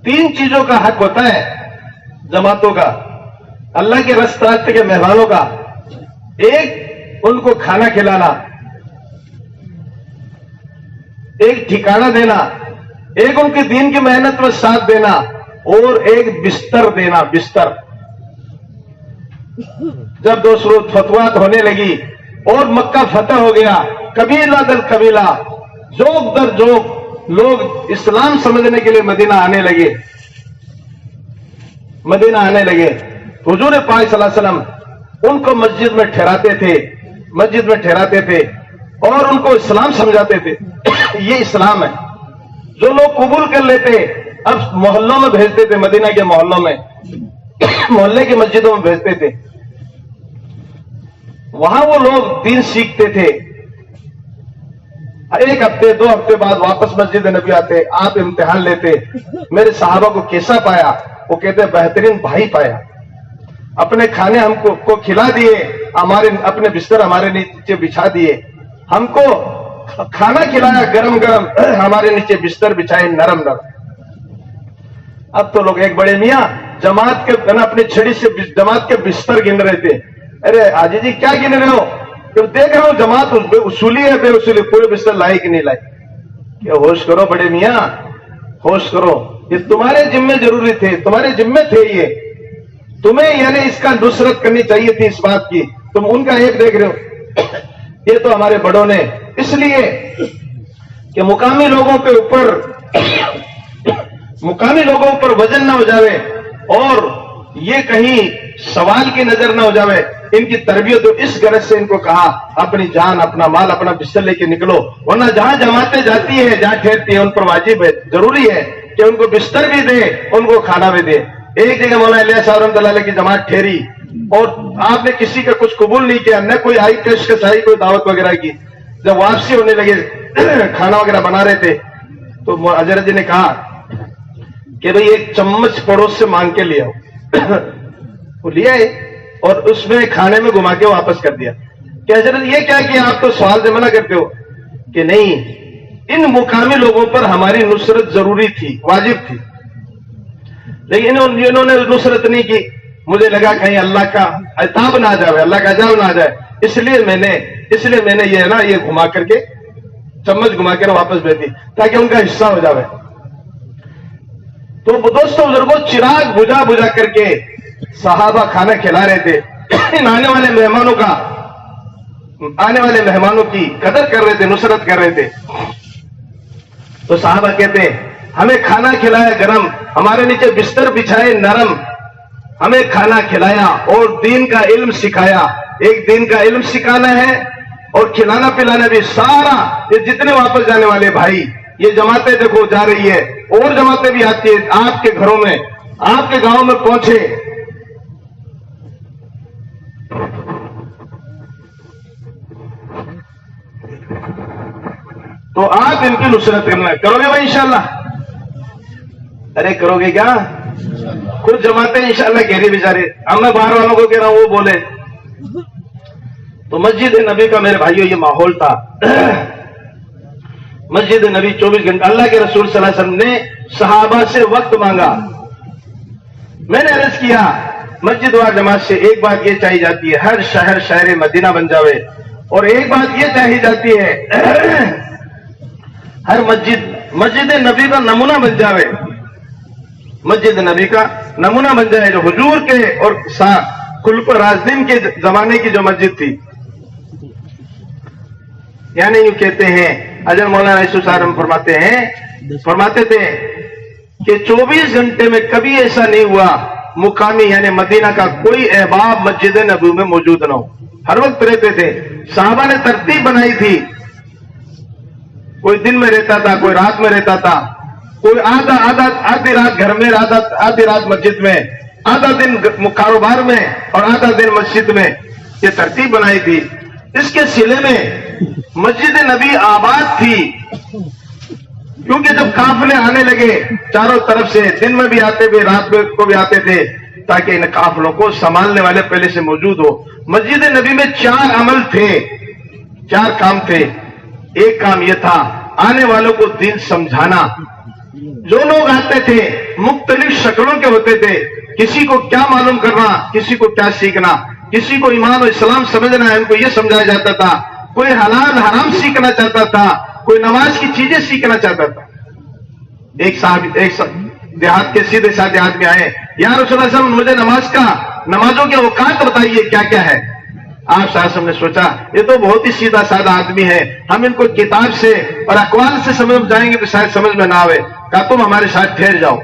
3 چیزوں کا حق ہوتا ہے جماعتوں کا, اللہ کے راستے کے مہمانوں کا. ایک, ان کو کھانا کھلانا, ایک ٹھکانہ دینا, ایک ان کے دین کی محنت میں ساتھ دینا, اور ایک بستر دینا. بستر جب 2 روز فتوحات ہونے لگی اور مکہ فتح ہو گیا, قبیلہ در قبیلہ, ذوق در ذوق لوگ اسلام سمجھنے کے لیے مدینہ آنے لگے. مدینہ آنے لگے. حضور پاک صلی اللہ علیہ وسلم ان کو مسجد میں ٹھہراتے تھے, مسجد میں ٹھہراتے تھے اور ان کو اسلام سمجھاتے تھے. یہ اسلام ہے. جو لوگ قبول کر لیتے اب محلوں میں بھیجتے تھے, مدینہ کے محلوں میں, محلے کی مسجدوں میں بھیجتے تھے. وہاں وہ لوگ دین سیکھتے تھے. 1 ہفتے 2 ہفتے بعد واپس مسجد نبی آتے, آپ امتحان لیتے میرے صحابہ کو کیسا پایا؟ وہ کہتے بہترین بھائی پایا. اپنے کھانے ہم کو کھلا دیے, اپنے بستر ہمارے نیچے بچھا دیے, ہم کو کھانا کھلایا گرم گرم, ہمارے نیچے بستر بچھائے نرم نرم. اب تو لوگ ایک بڑے میاں جماعت کے اپنی چھڑی سے جماعت کے بستر گن رہے تھے. ارے حاجی جی کیا گن رہے ہو؟ کہ دیکھ رہا ہوں جماعت اصولی ہے بے اصولی, پورے بستر لائے کہ نہیں لائے. کہ ہوش کرو بڑے میاں, ہوش کرو, یہ تمہارے ذمے ضروری تھے, تمہارے ذمے تھے, یہ تمہیں یعنی اس کا نصرت کرنی چاہیے تھی اس بات کی, تم ان کا ایک دیکھ رہے ہو. یہ تو ہمارے بڑوں نے, اس لیے کہ مقامی لوگوں پر وزن نہ ہو جاوے اور یہ کہیں سوال کی نظر نہ ہو جاوے. ان کی تربیت, اس غرض سے ان کو کہا اپنی جان, اپنا مال, اپنا بستر لے کے نکلو, ورنہ جہاں جماعتیں جاتی ہیں, جہاں ٹھہرتی ہیں, ان پر واجب ہے, ضروری ہے کہ ان کو بستر بھی دے, ان کو کھانا بھی دے. ایک جگہ مولانا الیاس صاحب رحمۃ اللہ علیہ کی جماعت ٹھہری اور آپ نے کسی کا کچھ قبول نہیں کیا, نہ کوئی آئی پیشکش آئی, کوئی دعوت وغیرہ کی. جب واپسی ہونے لگے, کھانا وغیرہ بنا رہے تھے, تو حضرت جی نے کہا کہ بھئی ایک چمچ پڑوس سے مانگ کے لے آؤ. وہ لیا ہے اور اس میں کھانے میں گھما کے واپس کر دیا. کہ حضرت یہ کیا کیا, آپ تو سوال سے منع کرتے ہو. کہ نہیں, ان مقامی لوگوں پر ہماری نصرت ضروری تھی, واجب تھی, لیکن انہوں نے نصرت نہیں کی. مجھے لگا کہیں اللہ کا عتاب نہ آ جائے, اللہ کا عذاب نہ آ جائے, اس لیے میں نے یہ ہے نا, یہ گھما کر کے چمچ گھما کر واپس بھیج دی تاکہ ان کا حصہ ہو جائے. تو دوستوں بزرگوں, چراغ بجھا کر کے صحابہ کھانا کھلا رہے تھے. آنے والے مہمانوں کی قدر کر رہے تھے, نصرت کر رہے تھے. تو صحابہ کہتے ہیں ہمیں کھانا کھلایا گرم, ہمارے نیچے بستر بچھائے نرم, ہمیں کھانا کھلایا اور دین کا علم سکھایا. ایک دین کا علم سکھانا ہے اور کھلانا پلانا بھی. سارا یہ جتنے واپس جانے والے بھائی, یہ جماعتیں دیکھو جا رہی ہے, اور جماعتیں بھی آتی ہیں آپ کے گھروں میں, آپ کے گاؤں میں پہنچے. تو آپ ان کی نصرت کرو گے بھائی انشاءاللہ. ارے کرو گے کیا؟ کچھ جماعتیں انشاءاللہ کہہ رہی بیچارے, اب میں باہر والوں کو کہہ رہا ہوں وہ بولے. تو مسجد نبی کا میرے بھائیوں یہ ماحول تھا. مسجد نبی 24 گھنٹے, اللہ کے رسول صلی اللہ علیہ وسلم نے صحابہ سے وقت مانگا. میں نے عرض کیا مسجد و جماعت سے ایک بات یہ چاہی جاتی ہے, ہر شہر شہر مدینہ بن جاوے, اور ایک بات یہ چاہی جاتی ہے ہر مسجد نبی کا نمونہ بن جاوے. مسجد نبی کا نمونہ بن جائے, جو حضور کے اور خلف راشدین کے زمانے کی جو مسجد تھی. یعنی یوں کہتے ہیں, حضرت مولانا یوسف صاحب فرماتے تھے کہ 24 گھنٹے میں کبھی ایسا نہیں ہوا مقامی یعنی مدینہ کا کوئی احباب مسجد نبوی میں موجود نہ ہو, ہر وقت رہتے تھے. صحابہ نے ترتیب بنائی تھی, کوئی دن میں رہتا تھا, کوئی رات میں رہتا تھا, کوئی آدھی رات گھر میں, آدھی رات مسجد میں, آدھا دن کاروبار میں اور آدھا دن مسجد میں. یہ ترتیب بنائی تھی. اس کے سلے میں مسجد نبی آباد تھی, کیونکہ جب قافلے آنے لگے چاروں طرف سے, دن میں بھی آتے تھے, رات میں کو بھی آتے تھے, تاکہ ان قافلوں کو سنبھالنے والے پہلے سے موجود ہو. مسجد نبی میں 4 عمل تھے, 4 کام تھے. ایک کام یہ تھا آنے والوں کو دین سمجھانا. جو لوگ آتے تھے مختلف شکلوں کے ہوتے تھے, کسی کو کیا معلوم کرنا, کسی کو کیا سیکھنا, کسی کو ایمان و اسلام سمجھنا ہے, ان کو یہ سمجھایا جاتا تھا. کوئی حلال حرام سیکھنا چاہتا تھا, کوئی نماز کی چیزیں سیکھنا چاہتا تھا. ایک دیہات کے سیدھے سادے آدمی آئے, یا رسول اللہ صلی اللہ علیہ وسلم مجھے نمازوں کے اوقات بتائیے کیا کیا ہے. آپ صلی اللہ علیہ وسلم نے سوچا یہ تو بہت ہی سیدھا سادہ آدمی ہے, ہم ان کو کتاب سے اور اقوال سے سمجھ جائیں گے تو شاید سمجھ میں نہ آوے. کہا تم ہمارے ساتھ ٹھہر جاؤ.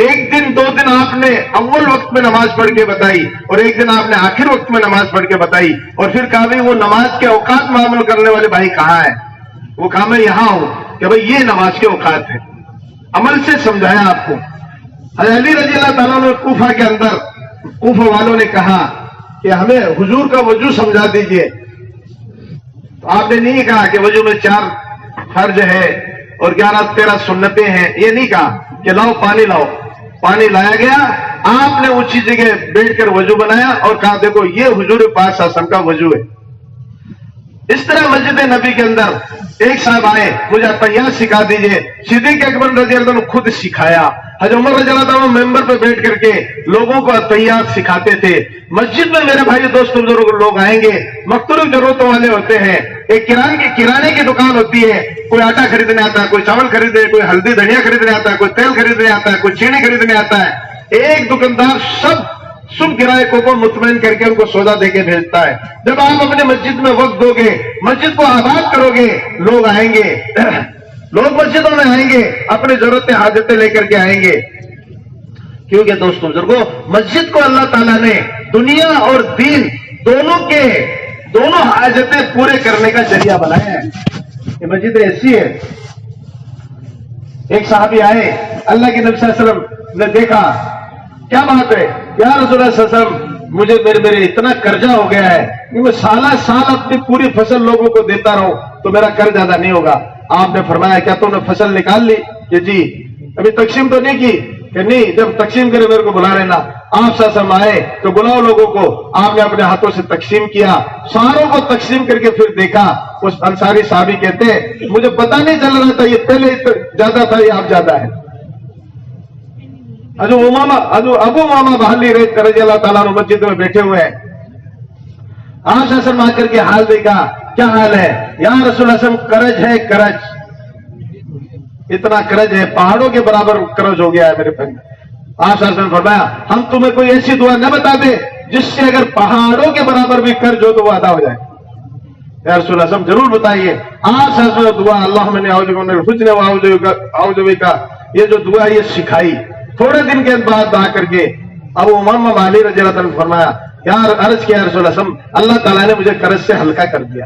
1 دن 2 دن آپ نے اول وقت میں نماز پڑھ کے بتائی, اور 1 دن آپ نے آخر وقت میں نماز پڑھ کے بتائی, اور پھر کہا بھائی وہ نماز کے اوقات میں عمل کرنے والے بھائی کہاں ہے؟ وہ کہا میں یہاں ہوں. کہ بھائی یہ نماز کے اوقات ہے, عمل سے سمجھایا آپ کو. حضرت علی رضی اللہ تعالیٰ نے کوفہ کے اندر, کوفہ والوں نے کہا کہ ہمیں حضور کا وضو سمجھا دیجئے. تو آپ نے نہیں کہا کہ وضو میں 4 فرض ہے اور 11-13 سنتیں ہیں, یہ نہیں کہا کہ لاؤ پانی لاؤ پانی لایا گیا، آپ نے اونچی جگہ بیٹھ کر وضو بنایا اور کہا دیکھو یہ حضور پاک صلی اللہ علیہ وسلم کا وضو ہے۔ اس طرح مسجد نبی کے اندر ایک صاحب آئے، مجھے تحیات سکھا دیجئے، صدیق اکبر رضی اللہ عنہ نے خود سکھایا۔ حضرت عمر رضی اللہ عنہ ممبر پہ بیٹھ کر کے لوگوں کو تحیات سکھاتے تھے۔ مسجد میں میرے بھائی دوست بزرگ لوگ آئیں گے، مختلف ضرورتوں والے ہوتے ہیں، ایک کرانے کی دکان ہوتی ہے، کوئی آٹا خریدنے آتا ہے، کوئی چاول خریدنے، کوئی ہلدی دھنیا خریدنے آتا ہے، کوئی تیل خریدنے آتا ہے، کوئی چینی خریدنے آتا ہے۔ ایک دکاندار سب گراہکوں کو مطمئن کر کے ان کو سودا دے کے بھیجتا ہے۔ جب آپ اپنے مسجد میں وقت دو گے، مسجد کو آباد کرو گے، لوگ آئیں گے، لوگ مسجدوں میں آئیں گے، اپنی ضرورتیں حاجتیں لے کر کے آئیں گے۔ کیونکہ دوستوں بزرگوں، مسجد کو اللہ تعالیٰ نے دنیا اور دین دونوں حاجتیں پورے کرنے کا ذریعہ بنایا ہے۔ یہ مسجد ایسی ہے، ایک صحابی آئے، اللہ کے نبی صلی اللہ علیہ وسلم نے دیکھا، کیا بات ہے یا رسول اللہ صلی اللہ علیہ وسلم، مجھے میرے اتنا قرضہ ہو گیا ہے کہ میں سالہ سال اپنی پوری فصل لوگوں کو دیتا رہوں تو میرا قرض ادا نہیں ہوگا۔ آپ نے فرمایا کیا تم نے فصل نکال لی؟ کہ جی۔ ابھی تقسیم تو نہیں کی؟ کہ نہیں، جب تقسیم کرے میرے کو بلا لینا۔ آپ صلی اللہ علیہ وسلم آئے تو بلاؤ لوگوں کو، آپ نے اپنے ہاتھوں سے تقسیم کیا، ساروں کو تقسیم کر کے پھر دیکھا، اس انصاری صحابی کہتے ہیں مجھے پتا نہیں چل رہا تھا یہ پہلے زیادہ تھا یہ اب زیادہ ہے۔ ابو امامہ بہلی رضی اللہ تعالیٰ عنہ مسجد میں بیٹھے ہوئے ہیں، آپ صلی اللہ علیہ وسلم آ کر کے حال دیکھا، کیا حال ہے یا رسول اللہ صلی اللہ علیہ وسلم؟ قرض ہے، قرض، اتنا قرض ہے، پہاڑوں کے برابر قرض ہو گیا ہے میرے پاس۔ آپ صلی اللہ علیہ وسلم فرمایا ہم تمہیں کوئی ایسی دعا نہ بتا دے جس سے اگر پہاڑوں کے برابر بھی قرض ہو تو وہ ادا ہو جائے؟ یا رسول اللہ صلی اللہ علیہ وسلم ضرور بتائیے۔ آپ صلی اللہ علیہ وسلم دعا اللہم انی اعوذ بک من الحزن واعوذ بک، یہ جو دعا یہ سکھائی، تھوڑے دن کے بعد آ کر کے ابو امامہ بہلی رضی اللہ عنہ نے فرمایا یار عرض کیا رسول اللہ صلی اللہ علیہ وسلم، اللہ تعالیٰ نے مجھے قرض سے ہلکا کر دیا۔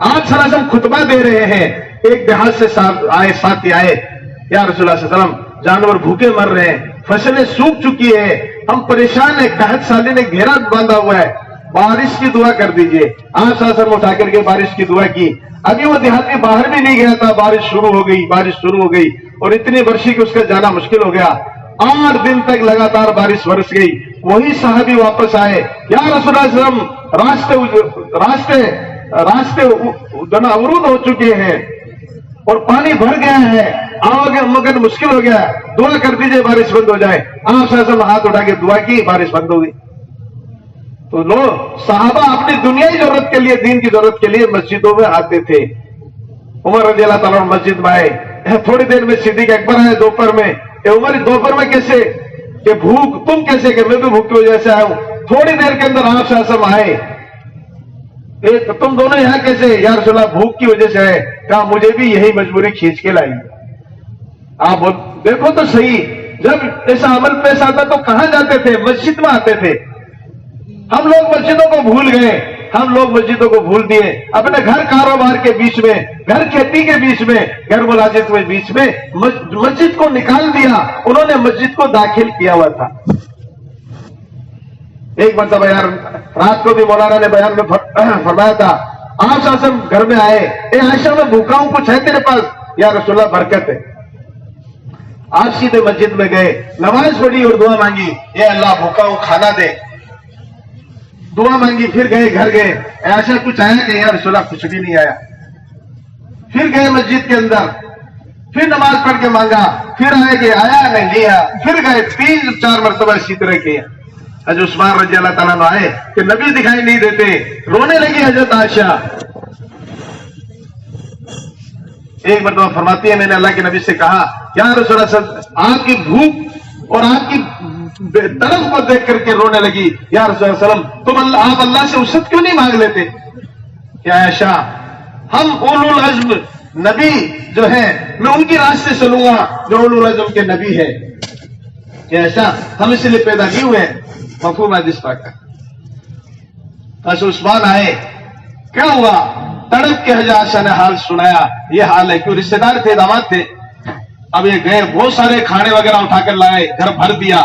آپ صلی اللہ علیہ وسلم خطبہ دے رہے ہیں، ایک دیہات سے ساتھی آئے، یا رسول اللہ صلی اللہ علیہ وسلم جانور بھوکے مر رہے ہیں، فصلیں سوکھ چکی ہے، ہم پریشان ہیں، قحط سالی نے گھیرا باندھا ہوا ہے، بارش کی دعا کر دیجئے۔ آپ صلی اللہ علیہ وسلم اٹھا کر کے بارش کی دعا کی۔ ابھی وہ دیہاتی باہر بھی نہیں گیا تھا، بارش شروع ہو گئی اور اتنی برشی کہ اس کا جانا مشکل ہو گیا۔ 8 دن تک لگاتار بارش برس گئی۔ وہی صحابی واپس آئے، یا رسول اللہ صلی اللہ علیہ وسلم راستے اورود ہو چکے ہیں اور پانی بھر گیا ہے، آگے مگر مشکل ہو گیا، دعا کر دیجئے بارش بند ہو جائے۔ آپ صلی اللہ علیہ وسلم ہاتھ اٹھا کے دعا کی، بارش بند ہو گئی۔ تو لوگ صحابہ اپنی دنیائی ضرورت کے لیے، دین کی ضرورت کے لیے مسجدوں میں آتے تھے۔ عمر رضی اللہ تعالیٰ مسجد میں آئے، تھوڑی دیر میں صدیق اکبر آئے دوپہر میں، عمر دوپہر میں کیسے کہ بھوک، تم کیسے کہ میں بھی بھوک کی وجہ سے آیا ہوں۔ تھوڑی دیر کے اندر آپ صلی اللہ علیہ وسلم آئے، تم دونوں یہاں کیسے؟ یا رسول اللہ بھوک کی وجہ سے ہے۔ کہا مجھے بھی یہی مجبوری کھینچ کے لائی۔ آپ دیکھو تو صحیح، جب ایسا عمل پیش آتا تو کہاں جاتے تھے؟ مسجد میں آتے تھے۔ ہم لوگ مسجدوں کو بھول گئے، ہم لوگ مسجدوں کو بھول دیے، اپنے گھر کاروبار کے بیچ میں، گھر کھیتی کے بیچ میں، گھر ملازمت کے بیچ میں مسجد کو نکال دیا۔ انہوں نے مسجد کو داخل کیا ہوا تھا۔ ایک مرتبہ یار رات کو بھی مولانا نے بیان میں فرمایا تھا، آپ صلی اللہ علیہ وسلم گھر میں آئے، اے عائشہ میں بھوکا ہوں، کچھ ہے تیرے پاس؟ یا رسول اللہ برکت ہے۔ آپ سیدھے مسجد میں گئے، نماز پڑھی اور دعا مانگی، اے اللہ بھوکا ہوں کھانا دے، دعا مانگی، پھر گھر گئے، اے عائشہ کچھ آیا کہ؟ یا رسول اللہ کچھ بھی نہیں آیا۔ پھر گئے مسجد کے اندر، پھر نماز پڑھ کے مانگا، پھر آئے کہ آیا نہیں لیا، پھر گئے 3-4 مرتبہ اسی طرح کیا۔ حضرت عثمان رضی اللہ تعالیٰ عنہ آئے کہ نبی دکھائی نہیں دیتے، رونے لگی حضرت عائشہ۔ ایک مرتبہ فرماتی ہے میں نے اللہ کے نبی سے کہا یا رسول اللہ صلی اللہ علیہ وسلم، آپ کی بھوک اور آپ کی طرف کو دیکھ کر کے رونے لگی، یا رسول اللہ صلی اللہ علیہ وسلم آپ اللہ سے وسعت کیوں نہیں مانگ لیتے؟ کہ عائشہ ہم اولو العزم نبی جو ہے میں ان کی راستے چلوں گا جو اولو العزم کے نبی ہے، کہ ایسا ہم اس لیے پیدا کیے ہوئے ہیں۔ مفہوم حدیث پاک کا۔ حضرت عثمان آئے، کیا ہوا؟ تڑپ کے حضرت عائشہ نے حال سنایا، یہ حال ہے، کیوں رشتے دار تھے، داماد تھے۔ اب یہ گئے، بہت سارے کھانے وغیرہ اٹھا کر لائے، گھر بھر دیا،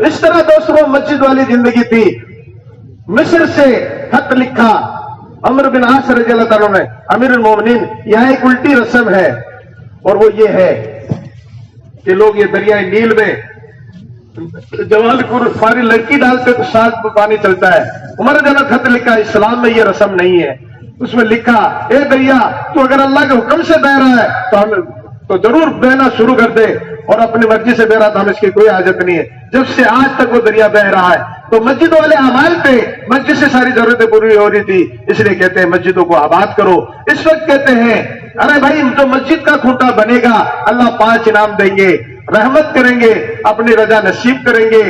تو اس طرح دوستوں مسجد والی زندگی تھی. مصر سے خط لکھا عمر بن عاص رضی اللہ تعالیٰ نے امیر المومنین. یہاں ایک الٹی رسم ہے اور وہ یہ ہے کہ لوگ یہ دریائے نیل میں جوال کو ساری لڑکی ڈالتے تو ساتھ پانی چلتا ہے. عمر رضی اللہ خط لکھا اسلام میں یہ رسم نہیں ہے. اس میں لکھا اے دریا تو اگر اللہ کے حکم سے بہ رہا ہے تو ضرور بہنا شروع کر دے, اور اپنی مرضی سے بہ رہا تو ہم اس کی کوئی حاجت نہیں ہے. جب سے آج تک وہ دریا بہ رہا ہے تو مسجد والے اعمال پہ مسجد سے ساری ضرورتیں پوری ہو رہی تھی, اس لیے کہتے ہیں مسجدوں کو آباد کرو. اس وقت کہتے ہیں ارے بھائی جو مسجد کا کھوٹا بنے گا اللہ 5 انعام دیں گے, رحمت کریں گے, اپنی رضا نصیب کریں گے,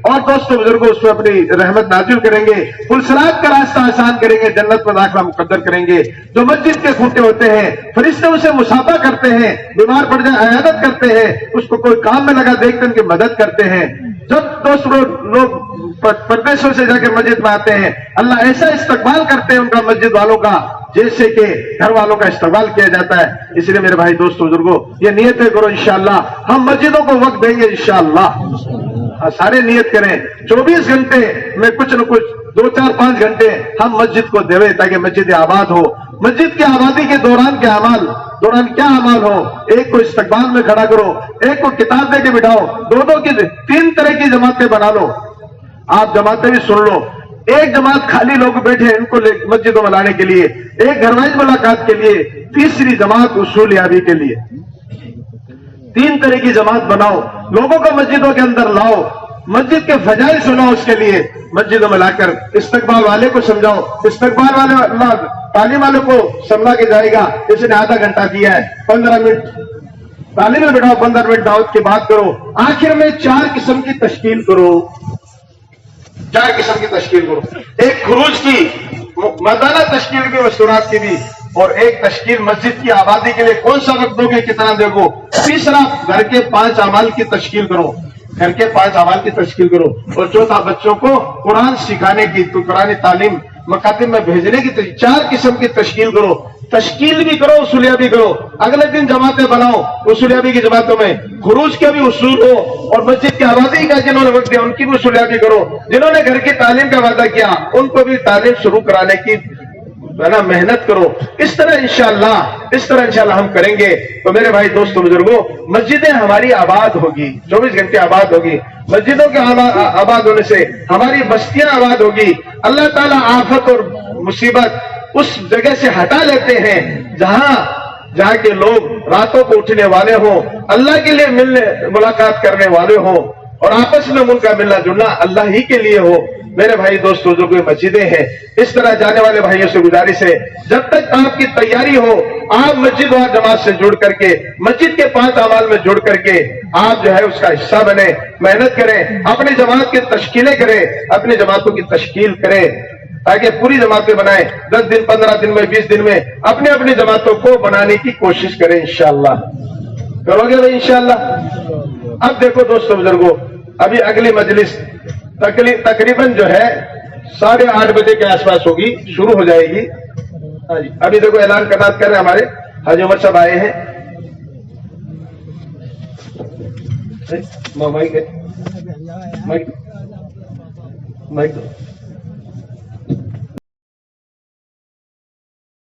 اور دوستوں بزرگوں اس پہ اپنی رحمت نازل کریں گے, پلسرات کا راستہ آسان کریں گے, جنت میں داخلہ مقدر کریں گے. جو مسجد کے کھوٹے ہوتے ہیں فرشتے اسے مسافہ کرتے ہیں, بیمار پڑ جائے عیادت کرتے ہیں, اس کو کوئی کام میں لگا دیکھتے ان کی مدد کرتے ہیں. جب دوستوں لوگ پردیشوں سے جا کے مسجد میں آتے ہیں اللہ ایسا استقبال کرتے ہیں ان کا مسجد والوں کا جیسے کہ گھر والوں کا استقبال کیا جاتا ہے. اس لیے میرے بھائی دوستوں بزرگوں یہ نیتیں کرو, انشاءاللہ ہم مسجدوں کو وقت دیں گے انشاءاللہ. سارے نیت کریں 24 گھنٹے میں کچھ نہ کچھ 2 4 5 گھنٹے ہم مسجد کو دے تاکہ مسجد آباد ہو. مسجد کی آبادی کے دوران کیا اعمال ہو, ایک کو استقبال میں کھڑا کرو, ایک کو کتاب دے کے بٹھاؤ, 2 کی 3 طرح کی جماعتیں بنا لو. آپ جماعتیں بھی سن لو, ایک جماعت خالی لوگ بیٹھے ان کو مسجدوں میں لانے کے لیے, ایک گھر وائی ملاقات کے لیے, تیسری جماعت اصول یابی کے لیے. 3 طرح کی جماعت بناؤ, لوگوں کو مسجدوں کے اندر لاؤ, مسجد کے فضائل سناؤ, اس کے لیے مسجدوں میں لا کر استقبال والے کو سمجھاؤ. استقبال والے اللہ تعلیم والے کو سمجھا کے جائے گا, اس نے آدھا گھنٹہ دیا ہے, 15 منٹ تعلیم میں بٹھاؤ, 15 منٹ دعوت کی بات کرو. آخر میں 4 قسم کی تشکیل کرو, 4 قسم کی تشکیل کرو. ایک خروج کی مردانہ تشکیل بھی, مستورات کی بھی, اور ایک تشکیل مسجد کی آبادی کے لیے کون سا وقت دو گے, کتنا دو گے. تیسرا گھر کے 5 اعمال کی تشکیل کرو, گھر کے 5 اعمال کی تشکیل کرو. اور چوتھا بچوں کو قرآن سکھانے کی, تو قرآن تعلیم مکاتب میں بھیجنے کی 4 قسم کی تشکیل کرو. تشکیل بھی کرو, اصولیہ بھی کرو. اگلے دن جماعتیں بناؤ, اصولیہ بھی کی جماعتوں میں خروج کے بھی اصول ہو, اور مسجد کی آبادی کا جنہوں نے وقت دیا ان کی بھی اصولیہ بھی کرو. جنہوں نے گھر کی تعلیم کا وعدہ کیا ان کو بھی تعلیم شروع کرانے کی محنت کرو. اس طرح انشاءاللہ ہم کریں گے تو میرے بھائی دوستوں بزرگوں مسجدیں ہماری آباد ہوگی, 24 گھنٹے آباد ہوگی. مسجدوں کے آباد ہونے سے ہماری بستیاں آباد ہوگی. اللہ تعالیٰ آفت اور مصیبت اس جگہ سے ہٹا لیتے ہیں جہاں کے لوگ راتوں کو اٹھنے والے ہوں, اللہ کے لیے ملاقات کرنے والے ہوں, اور آپس میں ان کا ملنا جلنا اللہ ہی کے لیے ہو. میرے بھائی دوستوں جو کوئی مسجدیں ہیں, اس طرح جانے والے بھائیوں سے گزارش ہے جب تک آپ کی تیاری ہو آپ مسجد اور جماعت سے جڑ کر کے مسجد کے 5 اعمال میں جڑ کر کے آپ جو ہے اس کا حصہ بنے, محنت کریں, اپنی جماعت کی تشکیلیں کریں, اپنی جماعتوں کی تشکیل کریں تاکہ پوری جماعتیں بنائیں. 10 دن 15 دن میں 20 دن میں اپنی جماعتوں کو بنانے کی کوشش کریں. انشاءاللہ کرو گے بھائی انشاءاللہ. اب دیکھو دوستوں بزرگوں ابھی اگلی مجلس تقریباً جو ہے 8:30 بجے کے آس پاس ہوگی, شروع ہو جائے گی. ابھی دیکھو اعلان کرنات کر رہے ہیں ہمارے حاجی عمر صاحب آئے ہیں. مائک